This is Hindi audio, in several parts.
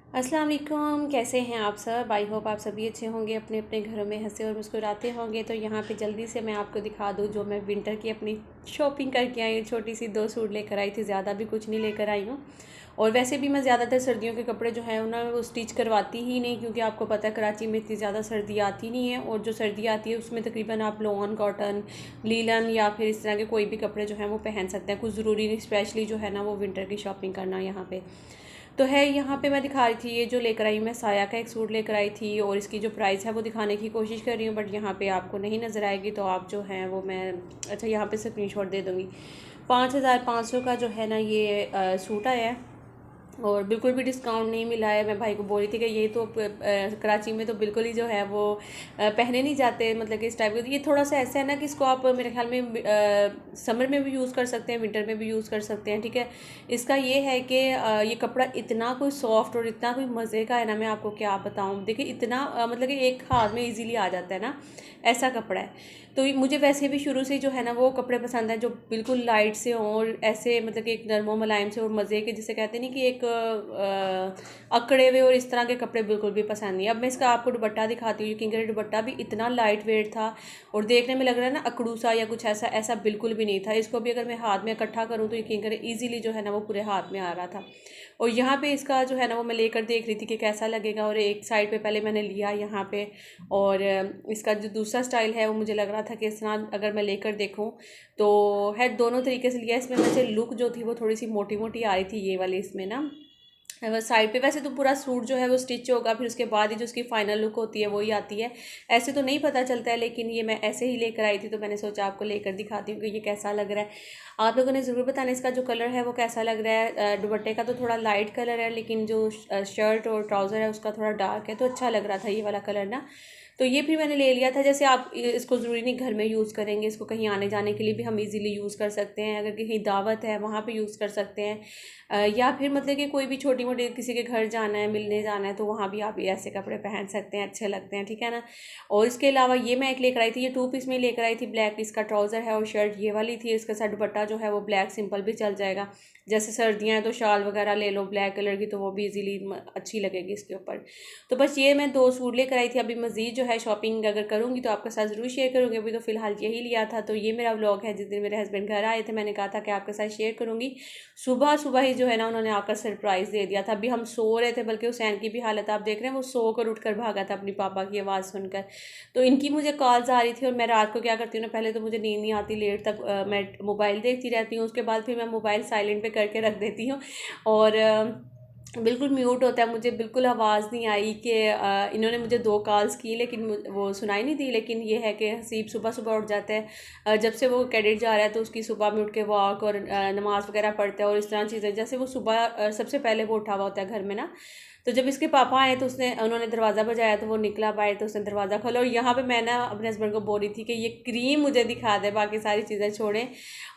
अस्सलाम वालेकुम, कैसे हैं आप सब। आई होप आप सभी अच्छे होंगे, अपने अपने घरों में हंसे और मुस्कुराते होंगे। तो यहाँ पे जल्दी से मैं आपको दिखा दूँ जो मैं विंटर की अपनी शॉपिंग करके आई हूँ। छोटी सी 2 सूट लेकर आई थी, ज़्यादा भी कुछ नहीं लेकर आई हूँ। और वैसे भी मैं ज़्यादातर सर्दियों के कपड़े जो हैं उन्हें वो स्टिच करवाती ही नहीं, क्योंकि आपको पता है कराची में इतनी ज़्यादा सर्दी आती नहीं है। और जो सर्दी आती है उसमें तकरीबन आप लॉन कॉटन, लीलन या फिर इस तरह के कोई भी कपड़े जो हैं वो पहन सकते हैं। कुछ ज़रूरी नहीं स्पेशली जो है ना वो विंटर की शॉपिंग करना यहाँ पे तो है। यहाँ पे मैं दिखा रही थी, ये जो लेकर आई मैं साया का एक सूट लेकर आई थी, और इसकी जो प्राइस है वो दिखाने की कोशिश कर रही हूँ, बट यहाँ पे आपको नहीं नज़र आएगी। तो आप जो हैं वो मैं अच्छा यहाँ पे स्क्रीनशॉट दे दूँगी। 5500 का जो है ना ये सूट आया है, और बिल्कुल भी डिस्काउंट नहीं मिला है। मैं भाई को बोल रही थी कि ये तो कराची में तो बिल्कुल ही जो है वो पहने नहीं जाते, मतलब कि इस टाइप के। ये थोड़ा सा ऐसा है ना कि इसको आप मेरे ख्याल में समर में भी यूज़ कर सकते हैं, विंटर में भी यूज़ कर सकते हैं, ठीक है। इसका ये है कि ये कपड़ा इतना कोई सॉफ्ट और इतना कोई मज़े का है ना, मैं आपको क्या बताऊँ। देखिए इतना मतलब कि एक हाथ में ईजीली आ जाता है ना, ऐसा कपड़ा है। तो मुझे वैसे भी शुरू से जो है ना वो कपड़े पसंद हैं जो बिल्कुल लाइट से हों, और ऐसे मतलब कि एक नरमो मुलायम से और मज़े के, जिसे कहते नहीं कि एक अकड़े हुए और इस तरह के कपड़े बिल्कुल भी पसंद नहीं। अब मैं इसका आपको दुपट्टा दिखाती हूँ। यकीन करें दुपट्टा भी इतना लाइट वेट था, और देखने में लग रहा है ना अकड़ू सा या कुछ ऐसा, ऐसा बिल्कुल भी नहीं था। इसको भी अगर मैं हाथ में इकट्ठा करूँ तो यकीन करें ईजिली जो है ना वो पूरे हाथ में आ रहा था। और यहाँ पे इसका जो है ना वो मैं लेकर देख रही थी कि कैसा लगेगा, और एक साइड पे पहले मैंने लिया यहाँ पे, और इसका जो दूसरा स्टाइल है वो मुझे लग रहा था कि इस तरह अगर मैं लेकर देखूँ तो है। दोनों तरीके से लिया। इसमें वैसे लुक जो थी वो थोड़ी सी मोटी मोटी आ रही थी ये वाली इसमें ना साइड पे। वैसे तो पूरा सूट जो है वो स्टिच होगा, फिर उसके बाद ही जो उसकी फाइनल लुक होती है वही आती है। ऐसे तो नहीं पता चलता है, लेकिन ये मैं ऐसे ही लेकर आई थी तो मैंने सोचा आपको लेकर दिखाती हूँ कि ये कैसा लग रहा है। आप लोगों ने ज़रूर बताना इसका जो कलर है वो कैसा लग रहा है। दुपट्टे का तो थोड़ा लाइट कलर है, लेकिन जो शर्ट और ट्राउज़र है उसका थोड़ा डार्क है, तो अच्छा लग रहा था ये वाला कलर ना। तो ये फिर मैंने ले लिया था। जैसे आप इसको ज़रूरी नहीं घर में यूज़ करेंगे, इसको कहीं आने जाने के लिए भी हम इजीली यूज़ कर सकते हैं। अगर कहीं दावत है वहाँ पे यूज़ कर सकते हैं, या फिर मतलब कि कोई भी छोटी मोटी किसी के घर जाना है, मिलने जाना है, तो वहाँ भी आप ये ऐसे कपड़े पहन सकते हैं, अच्छे लगते हैं, ठीक है ना। और इसके अलावा ये मैं एक लेकर आई थी, ये 2 पीस में लेकर आई थी। ब्लैक इसका ट्राउज़र है और शर्ट ये वाली थी। इसका साथ दुपट्टा जो है वो ब्लैक सिंपल भी चल जाएगा। जैसे सर्दियाँ हैं तो शाल वगैरह ले लो ब्लैक कलर की, तो वो भी इजीली अच्छी लगेगी इसके ऊपर। तो बस ये मैं 2 सूट लेकर आई थी। अभी मज़ीद जो है शॉपिंग अगर करूँगी तो आपके साथ ज़रूर शेयर करूँगी। अभी तो फ़िलहाल यही लिया था। तो ये मेरा व्लॉग है जिस दिन मेरे हस्बैंड घर आए थे, मैंने कहा था कि आपके साथ शेयर करूँगी। सुबह सुबह ही जो है ना उन्होंने आकर सरप्राइज़ दे दिया था। अभी हम सो रहे थे, बल्कि हुसैन की भी हालत आप देख रहे हैं, वो सो कर उठ कर भागा था अपनी पापा की आवाज़ सुनकर। तो इनकी मुझे कॉल्स आ रही थी, और मैं रात को क्या करती हूँ ना, पहले तो मुझे नींद नहीं आती, लेट तक मैं मोबाइल देखती रहती हूँ। उसके बाद फिर मैं मोबाइल साइलेंट पे करके रख देती हूँ, और बिल्कुल म्यूट होता है। मुझे बिल्कुल आवाज़ नहीं आई कि इन्होंने मुझे 2 कॉल्स की, लेकिन वो सुनाई नहीं दी। लेकिन ये है कि हसीब सुबह सुबह उठ जाता है, जब से वो कैडेट जा रहा है तो उसकी सुबह में उठ के वॉक और नमाज़ वगैरह पढ़ता है और इस तरह चीज़ें। जैसे वो सुबह सबसे पहले वो उठा हुआ होता है घर में ना। तो जब इसके पापा आए तो उन्होंने दरवाज़ा बजाया, तो वो निकला बाहर, तो उसने दरवाज़ा खोला। और यहाँ पे मैं ना अपने हस्बैंड को बोल रही थी कि ये क्रीम मुझे दिखा दे, बाकी सारी चीज़ें छोड़ें।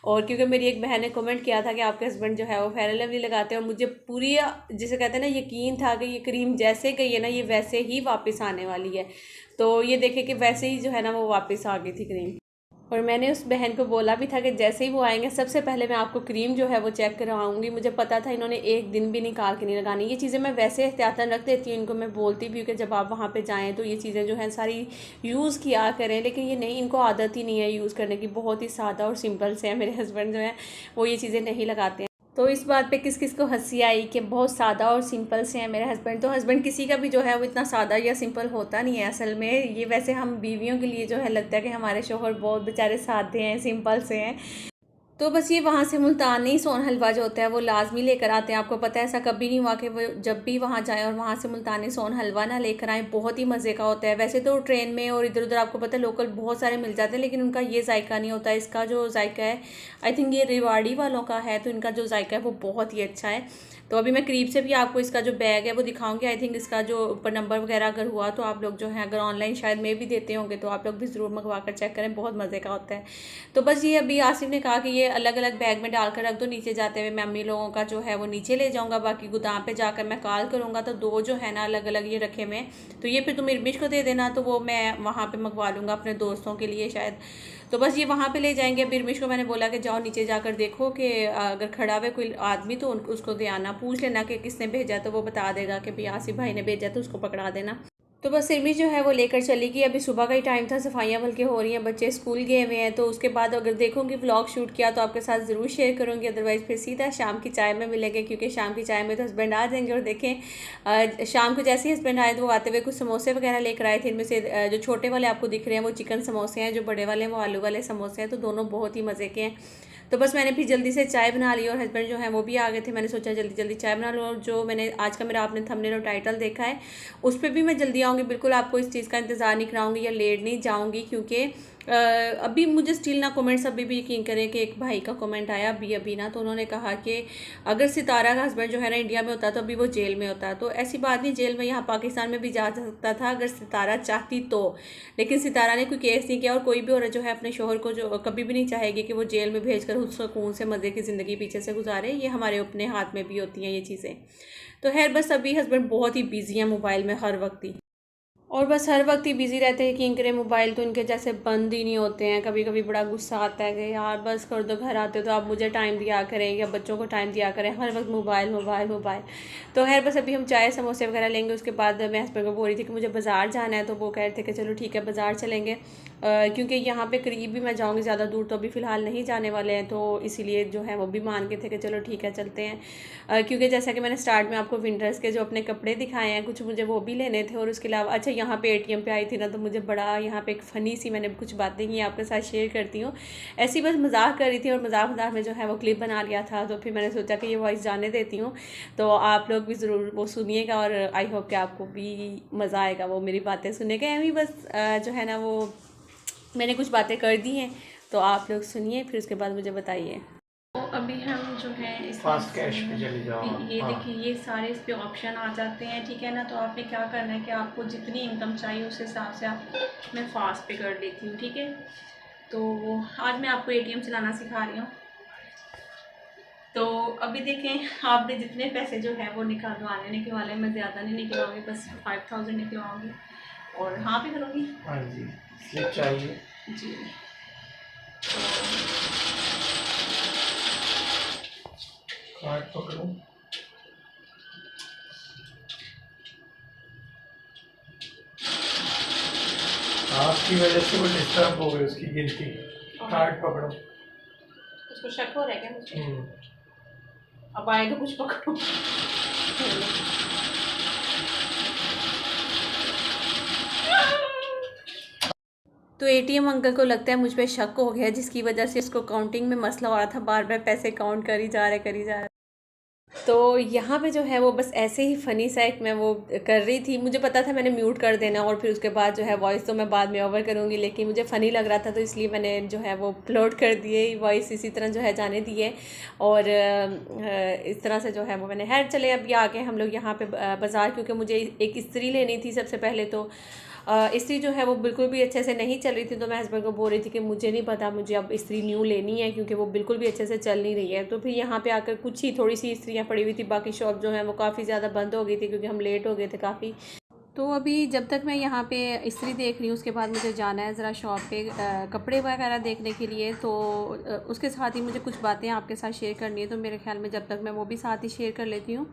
और क्योंकि मेरी एक बहन ने कमेंट किया था कि आपके हस्बैंड जो है वो फेयर लवली लगाते हैं, और मुझे पूरी जिसे कहते हैं ना यकीन था कि ये क्रीम जैसे गई है ना ये वैसे ही वापस आने वाली है। तो ये देखे कि वैसे ही जो है ना वो वापस आ गई थी क्रीम। और मैंने उस बहन को बोला भी था कि जैसे ही वो आएंगे सबसे पहले मैं आपको क्रीम जो है वो चेक करवाऊंगी। मुझे पता था इन्होंने एक दिन भी निकाल के नहीं लगानी। ये चीज़ें मैं वैसे एहतियातन रख देती हूँ, इनको मैं बोलती भी हूँ कि जब आप वहाँ पे जाएँ तो ये चीज़ें जो हैं सारी यूज़ किया करें, लेकिन ये नहीं, इनको आदत ही नहीं है यूज़ करने की। बहुत ही सादा और सिंपल से है मेरे हस्बैंड जो हैं, वो ये चीज़ें नहीं लगाते हैं। तो इस बात पे किस किस को हंसी आई कि बहुत सादा और सिंपल से हैं मेरे हस्बैंड। तो हस्बैंड किसी का भी जो है वो इतना सादा या सिंपल होता नहीं है असल में। ये वैसे हम बीवियों के लिए जो है लगता है कि हमारे शोहर बहुत बेचारे सादे हैं, सिंपल से हैं। तो बस ये वहाँ से मुल्तानी सोन हलवा जो होता है वो लाजमी लेकर आते हैं। आपको पता है ऐसा कभी नहीं हुआ कि वो जब भी वहाँ जाएँ और वहाँ से मुल्तानी सोन हलवा ना लेकर आएँ। बहुत ही मज़े का होता है। वैसे तो ट्रेन में और इधर उधर आपको पता है लोकल बहुत सारे मिल जाते हैं, लेकिन उनका ये जायका नहीं होता। इसका जो जायका है, आई थिंक ये रेवाड़ी वालों का है, तो इनका जो जायका है वो बहुत ही अच्छा है। तो अभी मैं करीब से भी आपको इसका जो बैग है वो दिखाऊंगी। आई थिंक इसका जो ऊपर नंबर वगैरह अगर हुआ तो आप लोग जो है अगर ऑनलाइन शायद में भी देते होंगे तो आप लोग भी ज़रूर मंगवा कर चेक करें, बहुत मज़े का होता है। तो बस ये अभी आसिफ ने कहा कि ये अलग अलग बैग में डालकर रख दो, नीचे जाते हुए मैं अम्मी लोगों का जो है वो नीचे ले जाऊँगा, बाकी गोदाम पे जाकर मैं कॉल करूँगा। तो 2 जो है ना अलग अलग ये रखे में, तो ये फिर तुम इरमिश को दे देना, तो वो मैं वहाँ पर मंगवा लूँगा अपने दोस्तों के लिए शायद। तो बस ये वहाँ पे ले जाएंगे। बिरमिश को मैंने बोला कि जाओ नीचे जाकर देखो कि अगर खड़ा हुआ कोई आदमी तो उसको दे आना, पूछ लेना कि किसने भेजा, तो वो बता देगा कि भाई आसिफ भाई ने भेजा, तो उसको पकड़ा देना। तो बस सिरमिश जो है वो लेकर चली गई। अभी सुबह का ही टाइम था, सफाइयाँ बल्कि हो रही हैं, बच्चे स्कूल गए हुए हैं। तो उसके बाद अगर देखूँगी व्लॉग शूट किया तो आपके साथ ज़रूर शेयर करूँगी, अदरवाइज़ फिर सीधा शाम की चाय में मिलेंगे, क्योंकि शाम की चाय में तो हस्बैंड आ जाएंगे। और देखें शाम को जैसे ही हस्बैंड आए तो वो आते हुए कुछ समोसे वगैरह लेकर आए थे। इनमें से जो छोटे वाले आपको दिख रहे हैं वो चिकन समोसे हैं, जो बड़े वाले हैं वो आलू वाले समोसे हैं। तो दोनों बहुत ही मज़े के हैं। तो बस मैंने फिर जल्दी से चाय बना ली और हस्बैंड जो है वो भी आ गए थे। मैंने सोचा जल्दी जल्दी चाय बना लूँ। और जो मैंने आज का मेरा आपने थंबनेल और टाइटल देखा है उस पर भी मैं जल्दी आऊँगी, बिल्कुल आपको इस चीज़ का इंतज़ार नहीं कराऊंगी या लेट नहीं जाऊँगी, क्योंकि अभी मुझे स्टिल ना कमेंट्स अभी भी यकीन करें कि एक भाई का कमेंट आया अभी ना, तो उन्होंने कहा कि अगर सितारा का हस्बैंड जो है ना इंडिया में होता तो अभी वो जेल में होता। तो ऐसी बात नहीं, जेल में यहाँ पाकिस्तान में भी जा सकता था अगर सितारा चाहती तो, लेकिन सितारा ने कोई केस नहीं किया। और कोई भी औरत जो है अपने शोहर को जो कभी भी नहीं चाहेगी कि वो जेल में भेज कर उस सुकून से मज़े की ज़िंदगी पीछे से गुजारे। ये हमारे अपने हाथ में भी होती हैं ये चीज़ें। तो खैर बस अभी हस्बैंड बहुत ही बिजी हैं मोबाइल में हर वक्त ही, और बस हर वक्त ही बिज़ी रहते हैं। यकीन करें मोबाइल तो इनके जैसे बंद ही नहीं होते हैं। कभी कभी बड़ा गुस्सा आता है कि यार बस कर दो, घर आते हो तो आप मुझे टाइम दिया करें या बच्चों को टाइम दिया करें, हर वक्त मोबाइल मोबाइल मोबाइल। तो खैर बस अभी हम चाय समोसे वगैरह लेंगे। उसके बाद मैं हस्बैंड को बोल रही थी कि मुझे बाज़ार जाना है, तो वो कह रहे थे कि चलो ठीक है बाज़ार चलेंगे, क्योंकि यहाँ पे करीब भी मैं जाऊँगी, ज़्यादा दूर तो अभी फ़िलहाल नहीं जाने वाले हैं। तो इसीलिए जो है वो भी मान के थे कि चलो ठीक है चलते हैं। क्योंकि जैसा कि मैंने स्टार्ट में आपको विंटर्स के जो अपने कपड़े दिखाए हैं कुछ मुझे वो भी लेने थे। और उसके अलावा अच्छा यहाँ पे एटीएम पे आई थी ना, तो मुझे बड़ा यहाँ पे एक फ़नी सी मैंने कुछ बातें की आपके साथ शेयर करती हूँ। ऐसी बस मजाक कर रही थी और मजाक में जो है वो क्लिप बना लिया था। तो फिर मैंने सोचा कि ये वॉइस जाने देती हूँ, तो आप लोग भी ज़रूर वो सुनिएगा और आई होप कि आपको भी मज़ा आएगा वो मेरी बातें सुनने के। अभी बस जो है ना वो मैंने कुछ बातें कर दी हैं, तो आप लोग सुनिए फिर उसके बाद मुझे बताइए। तो अभी हम जो है इस फास्ट कैश पे चले जाओ। ये देखिए ये सारे इस पे ऑप्शन आ जाते हैं, ठीक है ना। तो आपने क्या करना है कि आपको जितनी इनकम चाहिए उस हिसाब से आप, मैं फास्ट पे कर देती हूँ, ठीक है। तो आज मैं आपको एटीएम चलाना सिखा रही हूँ। तो अभी देखें आपने जितने पैसे जो है वो निकलवाने वाले, मैं ज़्यादा नहीं निकलवाऊँगी, बस 5000 निकलवाऊँगी और हाँ पे करूँगी। हाँ जी, स्लिप चाहिए जी। कार्ड पकड़ो। आपकी वजह से वो डिस्टर्ब हो गई उसकी गिनती। कार्ड पकड़ो। उसको शक हो रहा है क्या मुझे? अब आए तो कुछ पकड़ो। तो एटीएम अंकल को लगता है मुझ पे शक हो गया, जिसकी वजह से उसको काउंटिंग में मसला हो रहा था, बार बार पैसे काउंट करी जा रहे। तो यहाँ पे जो है वो बस ऐसे ही फ़नी सा एक मैं वो कर रही थी। मुझे पता था मैंने म्यूट कर देना और फिर उसके बाद जो है वॉइस तो मैं बाद में ओवर करूँगी, लेकिन मुझे फ़नी लग रहा था तो इसलिए मैंने जो है वो अपलोड कर दिए, वॉइस इसी तरह जो है जाने दिए। और इस तरह से जो है वो मैंने खैर चले अभी आके हम लोग यहाँ पे बाज़ार, क्योंकि मुझे एक इस्त्री लेनी थी सबसे पहले। तो इस्त्री जो है वो बिल्कुल भी अच्छे से नहीं चल रही थी, तो मैं हस्बैंड को बोल रही थी कि मुझे नहीं पता, मुझे अब इस्त्री न्यू लेनी है क्योंकि वो बिल्कुल भी अच्छे से चल नहीं रही है। तो फिर यहाँ पे आकर कुछ ही थोड़ी सी इस्त्रियाँ पड़ी हुई थी, बाकी शॉप जो है वो काफ़ी ज़्यादा बंद हो गई थी क्योंकि हम लेट हो गए थे काफ़ी। तो अभी जब तक मैं यहाँ पे इस्त्री देख रही हूँ उसके बाद मुझे जाना है ज़रा शॉप पे कपड़े वगैरह देखने के लिए। तो उसके साथ ही मुझे कुछ बातें आपके साथ शेयर करनी है, तो मेरे ख्याल में जब तक मैं वो भी साथ ही शेयर कर लेती हूँ।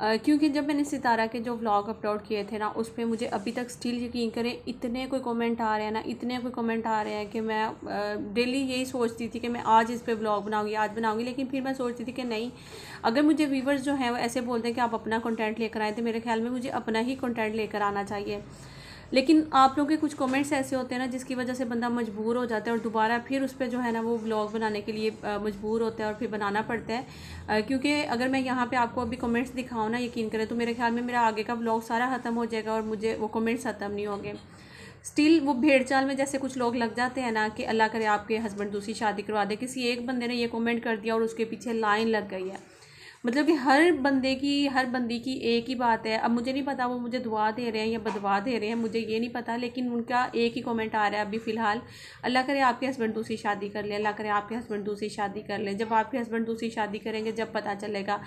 क्योंकि जब मैंने सितारा के जो व्लॉग अपलोड किए थे ना उस पर मुझे अभी तक स्टिल यकीन करें इतने कोई कमेंट आ रहे हैं ना, इतने कोई कमेंट आ रहे हैं कि मैं डेली यही सोचती थी कि मैं आज इस पे व्लॉग बनाऊंगी, आज बनाऊंगी। लेकिन फिर मैं सोचती थी कि नहीं, अगर मुझे व्यूवर्स जो हैं वो ऐसे बोलते हैं कि आप अपना कंटेंट लेकर आए, तो मेरे ख्याल में मुझे अपना ही कंटेंट लेकर आना चाहिए। लेकिन आप लोगों के कुछ कमेंट्स ऐसे होते हैं ना जिसकी वजह से बंदा मजबूर हो जाता है और दोबारा फिर उस पर जो है ना वो व्लॉग बनाने के लिए मजबूर होता है और फिर बनाना पड़ता है। क्योंकि अगर मैं यहाँ पे आपको अभी कमेंट्स दिखाऊँ ना, यकीन करें तो मेरे ख्याल में मेरा आगे का व्लॉग सारा ख़त्म हो जाएगा और मुझे वो कमेंट्स ख़त्म नहीं होंगे। स्टिल वो भेड़ चाल में जैसे कुछ लोग लग जाते हैं ना कि अल्लाह करे आपके हस्बैंड दूसरी शादी करवा दे। किसी एक बंदे ने ये कमेंट कर दिया और उसके पीछे लाइन लग गई है। मतलब कि हर बंदी की एक ही बात है। अब मुझे नहीं पता वो मुझे दुआ दे रहे हैं या बदवा दे रहे हैं, मुझे ये नहीं पता, लेकिन उनका एक ही कमेंट आ रहा है अभी फ़िलहाल, अल्लाह करे आपके हस्बैंड दूसरी शादी कर लें, अल्लाह करे आपके हस्बैंड दूसरी शादी कर लें। जब आपके हस्बैंड दूसरी शादी करेंगे जब पता चलेगा।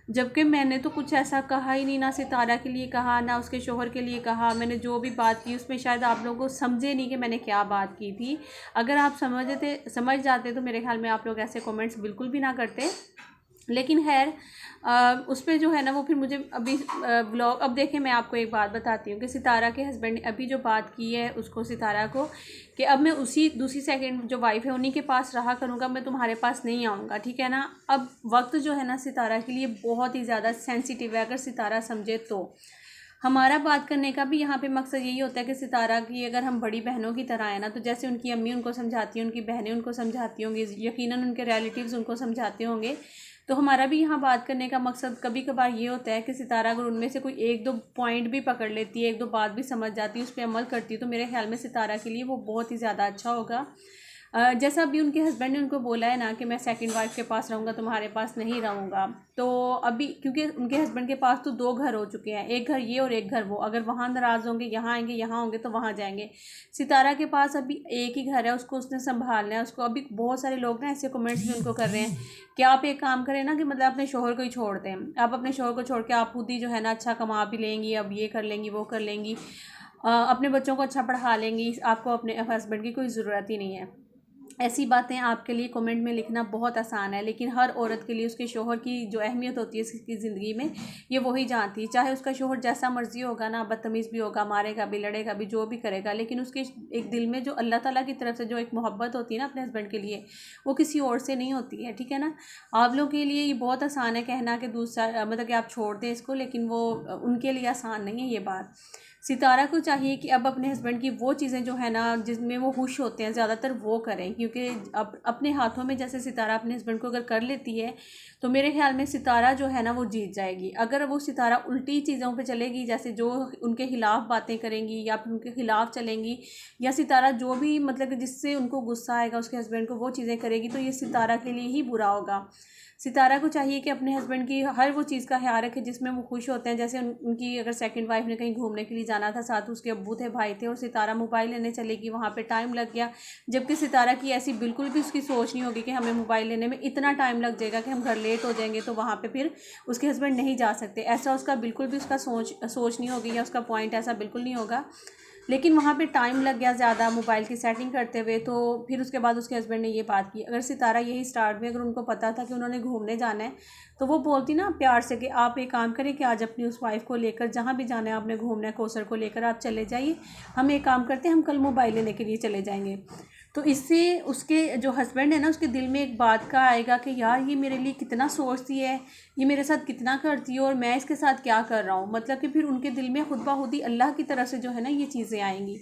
जबकि मैंने तो कुछ ऐसा कहा ही नहीं, ना सितारा के लिए कहा ना उसके शोहर के लिए कहा। मैंने जो भी बात की उसमें शायद आप लोगों को समझे नहीं कि मैंने क्या बात की थी। अगर आप समझ जाते तो मेरे ख्याल में आप लोग ऐसे कमेंट्स बिल्कुल भी ना करते। लेकिन खैर उस पर जो है ना वो फिर मुझे अभी व्लॉग, अब देखें मैं आपको एक बात बताती हूँ कि सितारा के हस्बैंड ने अभी जो बात की है उसको, सितारा को, कि अब मैं उसी दूसरी सेकंड जो वाइफ है उन्हीं के पास रहा करूँगा, मैं तुम्हारे पास नहीं आऊँगा, ठीक है ना। अब वक्त जो है ना सितारा के लिए बहुत ही ज़्यादा सेंसिटिव है, अगर सितारा समझे तो। हमारा बात करने का भी यहाँ पे मकसद यही होता है कि सितारा की अगर हम बड़ी बहनों की तरह है ना, तो जैसे उनकी अम्मी उनको समझाती हैं, उनकी बहनें उनको समझाती होंगी, यकीनन उनके रिलेटिव्स उनको समझाते होंगे, तो हमारा भी यहाँ बात करने का मकसद कभी कभार ये होता है कि सितारा अगर उनमें से कोई एक दो पॉइंट भी पकड़ लेती है, एक दो बात भी समझ जाती है, उस पर अमल करती है, तो मेरे ख्याल में सितारा के लिए वो बहुत ही ज़्यादा अच्छा होगा। जैसा अभी उनके हस्बैंड ने उनको बोला है ना कि मैं सेकंड वाइफ के पास रहूँगा, तुम्हारे पास नहीं रहूँगा, तो अभी क्योंकि उनके हस्बैंड के पास तो 2 घर हो चुके हैं, एक घर ये और एक घर वो, अगर वहाँ नाराज़ होंगे, यहाँ आएंगे, यहाँ होंगे तो वहाँ जाएंगे। सितारा के पास अभी एक ही घर है, उसको उसने संभालना है उसको। अभी बहुत सारे लोग ना ऐसे कमेंट्स भी उनको कर रहे हैं कि आप एक काम करें ना कि मतलब अपने शोहर को ही छोड़ दें, आप अपने शोहर को छोड़ के आप खुद ही जो है ना अच्छा कमा भी लेंगी, अब ये कर लेंगी वो कर लेंगी, अपने बच्चों को अच्छा पढ़ा लेंगी, आपको अपने हस्बैंड की कोई ज़रूरत ही नहीं है। ऐसी बातें आपके लिए कमेंट में लिखना बहुत आसान है, लेकिन हर औरत के लिए उसके शोहर की जो अहमियत होती है उसकी ज़िंदगी में, ये वही जानती है। चाहे उसका शोहर जैसा मर्जी होगा ना, बदतमीज़ भी होगा, मारेगा भी, लड़ेगा भी, जो भी करेगा, लेकिन उसके एक दिल में जो अल्लाह ताला की तरफ से जो एक मोहब्बत होती है ना अपने हस्बैंड के लिए, वो किसी और से नहीं होती है, ठीक है ना। आप लोगों के लिए ये बहुत आसान है कहना कि दूसरा मतलब कि आप छोड़ दें इसको, लेकिन वो उनके लिए आसान नहीं है ये बात। सितारा को चाहिए कि अब अपने हस्बैंड की वो चीज़ें जो है ना जिसमें वो खुश होते हैं ज़्यादातर वो करें, क्योंकि अब अपने हाथों में जैसे सितारा अपने हस्बैंड को अगर कर लेती है तो मेरे ख्याल में सितारा जो है ना वो जीत जाएगी। अगर वो सितारा उल्टी चीज़ों पे चलेगी, जैसे जो उनके खिलाफ बातें करेंगी या फिर उनके खिलाफ चलेंगी, या सितारा जो भी मतलब कि जिससे उनको गुस्सा आएगा उसके हस्बैंड को वो चीज़ें करेगी, तो ये सितारा के लिए ही बुरा होगा। सितारा को चाहिए कि अपने हस्बैंड की हर वो चीज़ का ख्याल रखे जिसमें वो खुश होते हैं। जैसे उनकी अगर सेकंड वाइफ ने कहीं घूमने के लिए जाना था, साथ उसके अब्बू थे, भाई थे, और सितारा मोबाइल लेने चलेगी, वहाँ पे टाइम लग गया, जबकि सितारा की ऐसी बिल्कुल भी उसकी सोच नहीं होगी कि हमें मोबाइल लेने में इतना टाइम लग जाएगा कि हम घर लेट हो जाएंगे तो वहाँ पर फिर उसके हस्बैंड नहीं जा सकते। ऐसा उसका बिल्कुल भी उसका सोच नहीं होगी, या उसका पॉइंट ऐसा बिल्कुल नहीं होगा। लेकिन वहाँ पे टाइम लग गया ज़्यादा मोबाइल की सेटिंग करते हुए, तो फिर उसके बाद उसके हस्बैंड ने ये बात की। अगर सितारा यही स्टार्ट में अगर उनको पता था कि उन्होंने घूमने जाना है, तो वो बोलती ना प्यार से कि आप एक काम करें कि आज अपनी उस वाइफ को लेकर जहाँ भी जाना है आपने घूमना है, कोसर को लेकर आप चले जाइए, हम एक काम करते हैं हम कल मोबाइल लेने के लिए चले जाएंगे। तो इससे उसके जो हस्बैंड है ना उसके दिल में एक बात का आएगा कि यार ये मेरे लिए कितना सोचती है, ये मेरे साथ कितना करती है और मैं इसके साथ क्या कर रहा हूँ। मतलब कि फिर उनके दिल में खुद ब खुद ही अल्लाह की तरफ से जो है ना ये चीज़ें आएंगी।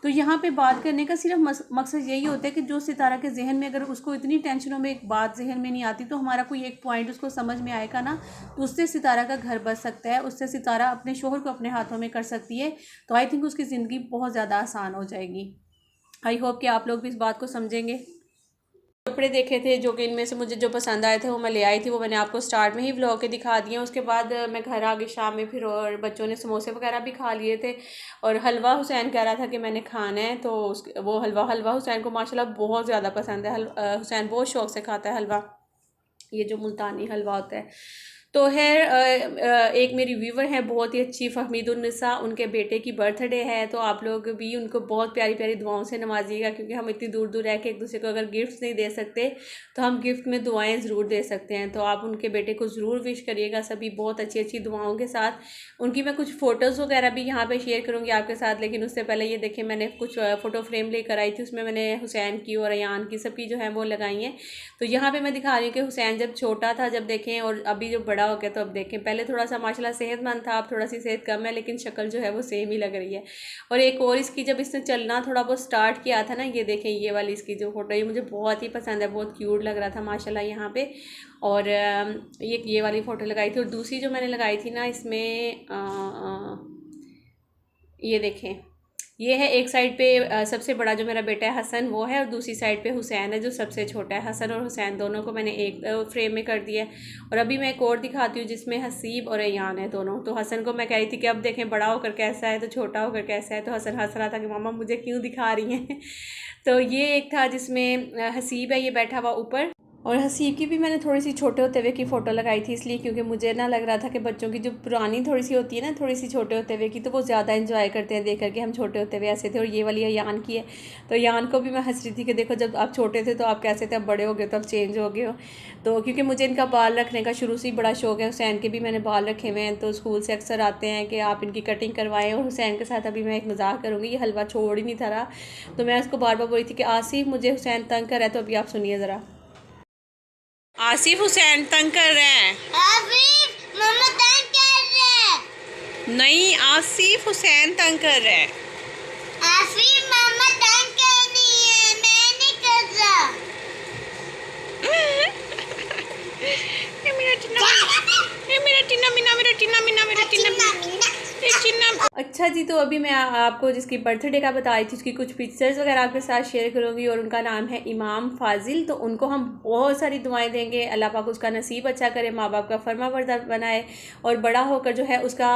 तो यहाँ पे बात करने का सिर्फ मकसद यही होता है कि जो सितारा के जहन में अगर उसको इतनी टेंशनों में एक बात जहन में नहीं आती, तो हमारा कोई एक पॉइंट उसको समझ में आएगा ना, तो उससे सितारा का घर बच सकता है, उससे सितारा अपने शोहर को अपने हाथों में कर सकती है। तो आई थिंक उसकी ज़िंदगी बहुत ज़्यादा आसान हो जाएगी। आई होप कि आप लोग भी इस बात को समझेंगे। कपड़े देखे थे जो कि इनमें से मुझे जो पसंद आए थे वो मैं ले आई थी, वो मैंने आपको स्टार्ट में ही व्लॉग के दिखा दिए। उसके बाद मैं घर आ गई शाम में फिर, और बच्चों ने समोसे वगैरह भी खा लिए थे, और हलवा हुसैन कह रहा था कि मैंने खाना है, तो वो हलवा हुसैन को माशाल्लाह बहुत ज़्यादा पसंद है। हुसैन बहुत शौक़ से खाता है हलवा, ये जो मुल्तानी हलवा होता है। तो है एक मेरी व्यूवर है बहुत ही अच्छी, फ़हमीदुन्निसा, उनके बेटे की बर्थडे है, तो आप लोग भी उनको बहुत प्यारी प्यारी दुआओं से नवाजिएगा, क्योंकि हम इतनी दूर दूर रह के एक दूसरे को अगर गिफ्ट्स नहीं दे सकते तो हम गिफ्ट में दुआएं ज़रूर दे सकते हैं। तो आप उनके बेटे को ज़रूर विश करिएगा सभी बहुत अच्छी अच्छी दुआओं के साथ। उनकी मैं कुछ फ़ोटोज़ वगैरह भी यहाँ पर शेयर करूँगी आपके साथ, लेकिन उससे पहले ये देखें मैंने कुछ फ़ोटो फ्रेम लेकर आई थी, उसमें मैंने हुसैन की और अयान की सबकी जो है वो लगाई हैं। तो यहाँ पर मैं दिखा रही हूँ कि हुसैन जब छोटा था जब देखें, और अभी जो बड़ा हो गया तो अब देखें। पहले थोड़ा सा माशाल्लाह सेहतमंद था, अब थोड़ा सी सेहत कम है, लेकिन शक्ल जो है वो सेम ही लग रही है। और एक और इसकी जब इसने चलना थोड़ा बहुत स्टार्ट किया था ना, ये देखें ये वाली इसकी जो फोटो, ये मुझे बहुत ही पसंद है, बहुत क्यूट लग रहा था माशाल्लाह यहाँ पे। और ये वाली फ़ोटो लगाई थी, और दूसरी जो मैंने लगाई थी ना इसमें ये देखें, ये है एक साइड पे सबसे बड़ा जो मेरा बेटा है हसन वो है, और दूसरी साइड पे हुसैन है जो सबसे छोटा है। हसन और हुसैन दोनों को मैंने एक फ्रेम में कर दिया है। और अभी मैं एक और दिखाती हूँ जिसमें हसीब और अयान है दोनों। तो हसन को मैं कह रही थी कि अब देखें बड़ा होकर कैसा है, तो छोटा होकर कैसा है, तो हसन हंस रहा था कि मामा मुझे क्यों दिखा रही हैं। तो ये एक था जिसमें हसीब है, ये बैठा हुआ ऊपर, और हसीब की भी मैंने थोड़ी सी छोटे होते हुए की फ़ोटो लगाई थी, इसलिए क्योंकि मुझे ना लग रहा था कि बच्चों की जो पुरानी थोड़ी सी होती है ना, थोड़ी सी छोटे होते हुए की, तो वो ज़्यादा इंजॉय करते हैं देख करके हम छोटे होते हुए ऐसे थे। और ये वाली यान की है, तो यान को भी मैं हंस रही थी कि देखो जब आप छोटे थे तो आप कैसे थे, अब बड़े हो गए तो अब चेंज हो गए हो। तो क्योंकि मुझे इनका बाल रखने का शुरू से ही बड़ा शौक है, हुसैन के भी मैंने बाल रखे हुए हैं, तो स्कूल से अक्सर आते हैं कि आप इनकी कटिंग करवाएं। और हुसैन के साथ अभी मैं एक मजाक करूँगी, ये हलवा छोड़ ही नहीं था रहा, तो मैं उसको बार बार बोली थी कि आसिफ मुझे हुसैन तंग कर रहा है। तो अभी आप सुनिए ज़रा, आसिफ हुसैन तंग कर रहे हैं। आसिफ मम्मा तंग कर रहे हैं। नहीं, आसिफ हुसैन तंग कर रहे हैं। आसिफ मम्मा तंग कर रही है, मैं नहीं कर रहा। ये मेरा टीना, ये मेरा टीना मीना, मेरा टीना मीना, मेरा टीना मीना। अच्छा जी, तो अभी मैं आपको जिसकी बर्थडे का बताई थी उसकी कुछ पिक्चर्स वगैरह आपके साथ शेयर करूँगी। और उनका नाम है इमाम फाजिल। तो उनको हम बहुत सारी दुआएं देंगे, अल्लाह पाक उसका नसीब अच्छा करे, माँ बाप का फरमाबरदार बनाए, और बड़ा होकर जो है उसका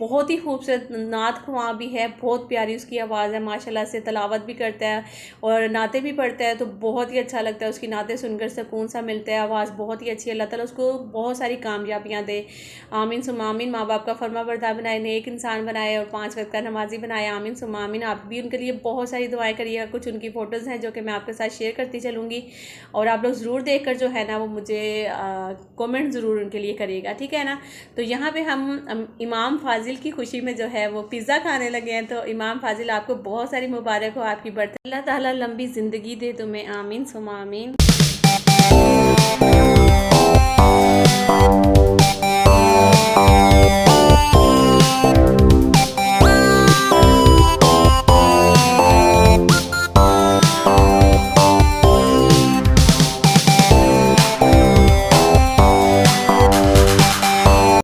बहुत ही खूबसूरत नात ख्वां भी है, बहुत प्यारी उसकी आवाज़ है माशाल्लाह से, तलावत भी करता है और नाते भी पढ़ता है, तो बहुत ही अच्छा लगता है उसकी नाते सुनकर, सुकून सा मिलता है, आवाज़ बहुत ही अच्छी है। अल्लाह ताला उसको बहुत सारी कामयाबियाँ दे, आमीन सुम्मा आमीन। माँ बाप का फरमाबरदार बनाए, नेक इंसान बनाए और 5 वक्त का नमाजी बनाए, आमीन सुम्मा आमीन। आप भी उनके लिए बहुत सारी दुआएं करिएगा। कुछ उनकी फ़ोटोज़ हैं जो कि मैं आपके साथ शेयर करती चलूँगी, और आप लोग ज़रूर देखकर जो है ना वो मुझे कमेंट ज़रूर उनके लिए करिएगा, ठीक है ना। तो यहाँ पे हम इमाम फाजिल की खुशी में जो है वो पिज़्ज़ा खाने लगे हैं। तो इमाम फाजिल आपको बहुत सारी मुबारक हो आपकी बर्थडे, अल्लाह ताला लंबी ज़िंदगी दे तुम्हें, आमीन सुम्मा आमीन।